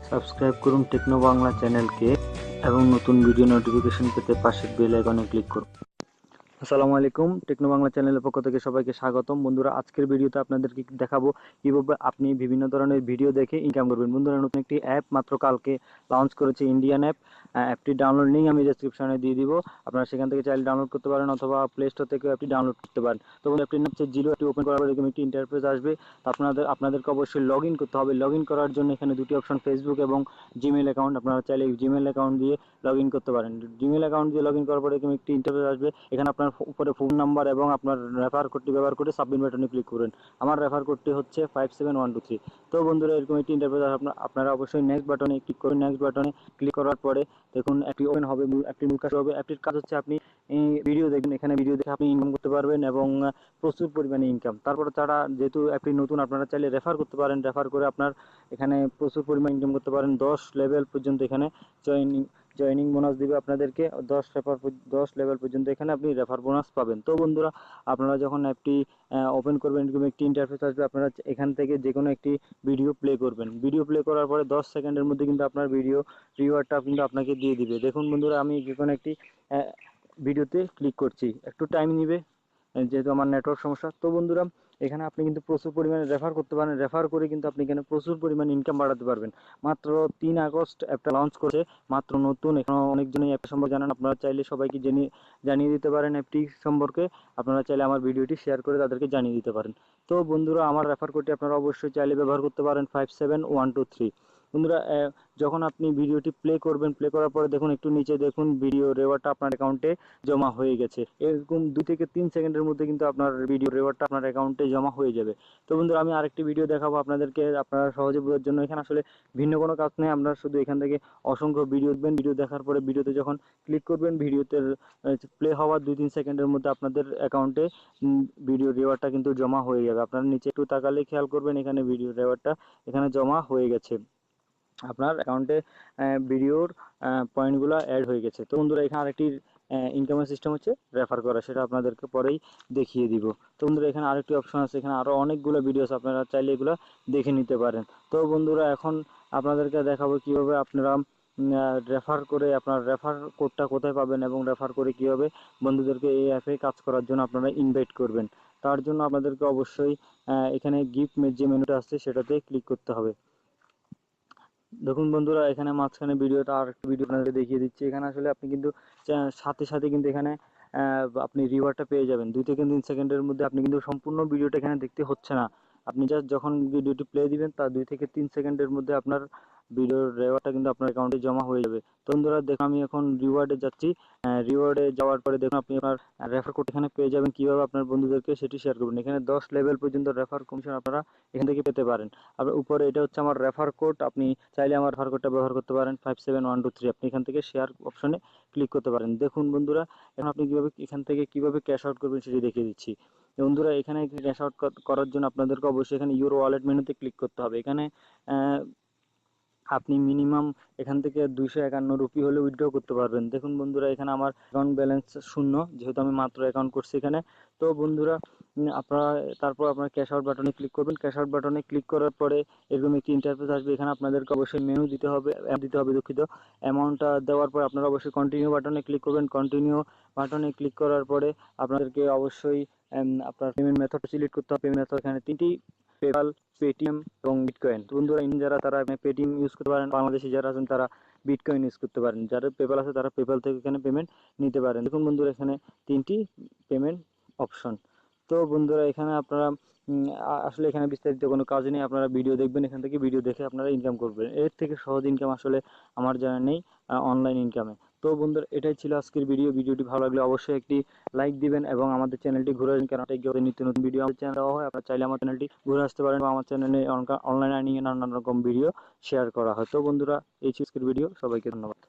Subscribe করুন techno Bangla চ্যানেলকে এবং নতুন ভিডিও নোটিফিকেশন পেতে পাশের বেল আইকনে ক্লিক করুন। আসসালামু আলাইকুম, টেকনো বাংলা চ্যানেলের পক্ষ থেকে সবাইকে স্বাগতম। বন্ধুরা, আজকের ভিডিওতে আপনাদেরকে দেখাবো কিভাবে আপনি বিভিন্ন ধরনের ভিডিও দেখে ইনকাম করবেন। বন্ধুরা, নতুন একটি অ্যাপ মাত্র কালকে লঞ্চ করেছে, ইন্ডিয়ান অ্যাপ। অ্যাপটি ডাউনলোড লিঙ্ক আমি ডেসক্রিপশনে দিয়ে দিব, আপনারা সেখান থেকে চাইলে ডাউনলোড করতে পারেন অথবা প্লে স্টোর থেকে অ্যাপটি ডাউনলোড করতে পারেন। তো অ্যাপটির নাম হচ্ছে জিলো। অ্যাপটি ওপেন করার পর এরকম একটি ইন্টারফেস আসবে। তো আপনাদেরকে অবশ্যই লগ ইন করতে হবে। লগ ইন করার জন্য এখানে দুটি অপশন, ফেসবুক এবং জিমেল অ্যাকাউন্ট। আপনারা চাইলে জিমেল অ্যাকাউন্ট দিয়ে লগ ইন করতে পারেন। জিমেল অ্যাকাউন্ট দিয়ে লগ ইন করার পরে এরকম একটি ইন্টারফেস আসবে। এখানে আপনার উপরে ফোন নাম্বার এবং আপনার রেফার কোডটি ব্যবহার করে সাবমিট বাটনে ক্লিক করুন। আমার রেফার কোডটি হচ্ছে 57123। তো বন্ধুরা, এরকম একটি ইন্টারফেস আপনারা অবশ্যই নেক্সট বাটনে ক্লিক করুন। নেক্সট বাটনে ক্লিক করার পরে দেখুন একটি ওপেন হবে, একটি মূল কাজ হবে। অ্যাপটির কাজ হচ্ছে আপনি ভিডিও দেখবেন, এখানে ভিডিও দেখে আপনি ইনকাম করতে পারবেন এবং প্রচুর পরিমাণে ইনকাম। তারপরে তারা যেহেতু অ্যাপটি নতুন, আপনারা চাইলে রেফার করতে পারেন। রেফার করে আপনার এখানে প্রচুর পরিমাণে ইনকাম করতে পারেন। 10 লেভেল পর্যন্ত এখানে জয়েনিং বোনাস দিবে আপনাদেরকে। 10 লেভেল পর্যন্ত এখানে আপনি রেফার বোনাস পাবেন। তো বন্ধুরা, আপনারা যখন অ্যাপটি ওপেন করবেন এরকম একটি ইন্টারফেস আসবে। আপনারা এখান থেকে যে কোনো একটি ভিডিও প্লে করবেন। ভিডিও প্লে করার পরে 10 সেকেন্ডের মধ্যে কিন্তু আপনার ভিডিও রিওয়ার্ডটা কিন্তু আপনাকে দিয়ে দিবে। দেখুন বন্ধুরা, আমি যে কোনো একটি ভিডিওতে ক্লিক করছি, একটু টাইম নিবে যেহেতু আমার নেটওয়ার্ক সমস্যা। তো বন্ধুরা, এখানে আপনি কিন্তু প্রচুর পরিমাণে রেফার করতে পারেন। রেফার করে কিন্তু আপনি এখানে প্রচুর পরিমাণে ইনকাম বাড়াতে পারবেন। মাত্র 3 আগস্ট অ্যাপটা লঞ্চ করেছে, মাত্র নতুন। এখনো অনেকজনই অ্যাপ সম্পর্কে জানেন। আপনারা চাইলে সবাইকে জানিয়ে দিতে পারেন অ্যাপটি সম্পর্কে। আপনারা চাইলে আমার ভিডিওটি শেয়ার করে তাদেরকে জানিয়ে দিতে পারেন। তো বন্ধুরা, আমার রেফার কোডটি আপনারা অবশ্যই চাইলে ব্যবহার করতে পারেন, 57123। বন্ধুরা, যখন আপনি ভিডিওটি প্লে করবেন, প্লে করার পরে দেখুন একটু নিচে দেখুন ভিডিও রেওয়ার্ডটা আপনার অ্যাকাউন্টে জমা হয়ে গেছে। এরকম 2 থেকে 3 সেকেন্ডের মধ্যে কিন্তু আপনার ভিডিও রেওয়ার্ডটা আপনার অ্যাকাউন্টে জমা হয়ে যাবে। তো বন্ধুরা, আমি আরেকটি ভিডিও দেখাবো আপনাদেরকে, আপনারা সহজে বোঝার জন্য। এখানে আসলে ভিন্ন কোনো কাজ নেই, আপনারা শুধু এখান থেকে অসংখ্য ভিডিও দেখবেন। ভিডিও দেখার পরে ভিডিওতে যখন ক্লিক করবেন, ভিডিওতে প্লে হওয়ার 2-3 সেকেন্ডের মধ্যে আপনাদের অ্যাকাউন্টে ভিডিও রেওয়ার্ডটা কিন্তু জমা হয়ে যাবে। আপনারা নিচে একটু তাকালে খেয়াল করবেন, এখানে ভিডিও রেওয়ার্ডটা এখানে জমা হয়ে গেছে। আপনার অ্যাকাউন্টে ভিডিওর পয়েন্টগুলো অ্যাড হয়ে গেছে। তো বন্ধুরা, এখানে আরেকটি ইনকামের সিস্টেম হচ্ছে রেফার করা, সেটা আপনাদেরকে পরেই দেখিয়ে দিব। তো বন্ধুরা, এখানে আরেকটি অপশন আছে, এখানে আরও অনেকগুলো ভিডিও আছে, আপনারা চাইলে এগুলো দেখে নিতে পারেন। তো বন্ধুরা, এখন আপনাদেরকে দেখাবো কিভাবে আপনারা রেফার করে আপনার রেফার কোডটা কোথায় পাবেন এবং রেফার করে কিভাবে বন্ধুদেরকে এই অ্যাপে কাজ করার জন্য আপনারা ইনভাইট করবেন। তার জন্য আপনাদেরকে অবশ্যই এখানে গিফট যে মেনুটা আছে সেটাতে ক্লিক করতে হবে। দেখুন বন্ধুরা, এখানে মাঝখানে ভিডিওটা আর একটা ভিডিও আপনাদের দেখিয়ে দিচ্ছি। এখানে আসলে আপনি কিন্তু সাথে সাথে কিন্তু এখানে আপনি রিওয়ার্ডটা পেয়ে যাবেন। 2 থেকে 3 সেকেন্ডের মধ্যে আপনি কিন্তু সম্পূর্ণ ভিডিওটা এখানে দেখতে হচ্ছে না। আপনি জাস্ট যখন ভিডিওটি প্লে দিবেন তার 2 থেকে 3 সেকেন্ডের মধ্যে আপনার ভিডিওর রিওয়ার্ডটা কিন্তু আপনার অ্যাকাউন্টে জমা হয়ে যাবে। তো বন্ধুরা, দেখুন আমি এখন রিওয়ার্ডে যাচ্ছি। রিওয়ার্ডে যাওয়ার পরে দেখুন আপনি আপনার রেফার কোড এখানে পেয়ে যাবেন। কিভাবে আপনার বন্ধুদেরকে সেটি শেয়ার করবেন। এখানে 10 লেভেল পর্যন্ত রেফার কমিশন আপনারা এখান থেকে পেতে পারেন। আর উপরে এটা হচ্ছে আমার রেফার কোড। আপনি চাইলে আমার রেফার কোডটা ব্যবহার করতে পারেন, 57123। আপনি এখান থেকে শেয়ার অপশনে ক্লিক করতে পারেন। দেখুন বন্ধুরা, এখন আপনি এখান থেকে কিভাবে ক্যাশ আউট করবেন সেটি দেখিয়ে দিচ্ছি। বন্ধুরা, এখানে ক্যাশ আউট করার জন্য আপনাদেরকে অবশ্যই এখানে ইউর ওয়ালেট মেনুতে ক্লিক করতে হবে। এখানে আপনি মিনিমাম এখান থেকে 251 রুপি হলে উইথড্র করতে পারবেন। দেখুন বন্ধুরা, এখানে আমার অ্যাকাউন্ট ব্যালেন্স শূন্য, যেহেতু আমি মাত্র অ্যাকাউন্ট করছি এখানে। তো বন্ধুরা, আপনারা তারপর আপনার ক্যাশ আউট বাটনে ক্লিক করবেন। ক্যাশ আউট বাটনে ক্লিক করার পরে এরকম একটি ইন্টারফেস আসবে। এখানে আপনাদেরকে অবশ্যই মেনু দিতে হবে, দুঃখিত। অ্যামাউন্টটা দেওয়ার পর আপনারা অবশ্যই কন্টিনিউ বাটনে ক্লিক করবেন। কন্টিনিউ বাটনে ক্লিক করার পরে আপনাদেরকে অবশ্যই আপনার পেমেন্ট মেথড সিলেক্ট করতে হবে। পেমেন্ট মেথড এখানে 3টি, পেপ্যাল, পেটিএম এবং বিটকয়েন। তো বন্ধুরা, যারা তারা পেটিএম ইউজ করতে পারেন, বাংলাদেশি যারা আছেন তারা বিটকয়েন ইউজ করতে পারেন। যারা পেপ্যাল আছে তারা পেপ্যাল থেকে এখানে পেমেন্ট নিতে পারেন। দেখুন বন্ধুরা, এখানে 3টি পেমেন্ট অপশন। তো বন্ধুরা, এখানে আপনারা আসলে এখানে বিস্তারিত কোনো কাজ নেই, আপনারা ভিডিও দেখবেন, এখান থেকে ভিডিও দেখে আপনারা ইনকাম করবেন। এর থেকে সহজ ইনকাম আসলে আমার জানা নেই অনলাইন ইনকামে। তো বন্ধুরা, এটাই ছিল আজকের ভিডিওটি ভালো লাগলে অবশ্যই একটি লাইক দিবেন এবং আমাদের চ্যানেলটি ঘুরে আসবেন, কেন নিত্য নতুন ভিডিও আমাদের চ্যানেলে দেওয়া হয়। আপনারা চাইলে আমার চ্যানেলটি ঘুরে আসতে পারেন বা আমার চ্যানেলে অনলাইন আর্নিং এর নানান রকম ভিডিও শেয়ার করা হয়। তো বন্ধুরা, এই ছিল আজকের ভিডিও। সবাইকে ধন্যবাদ।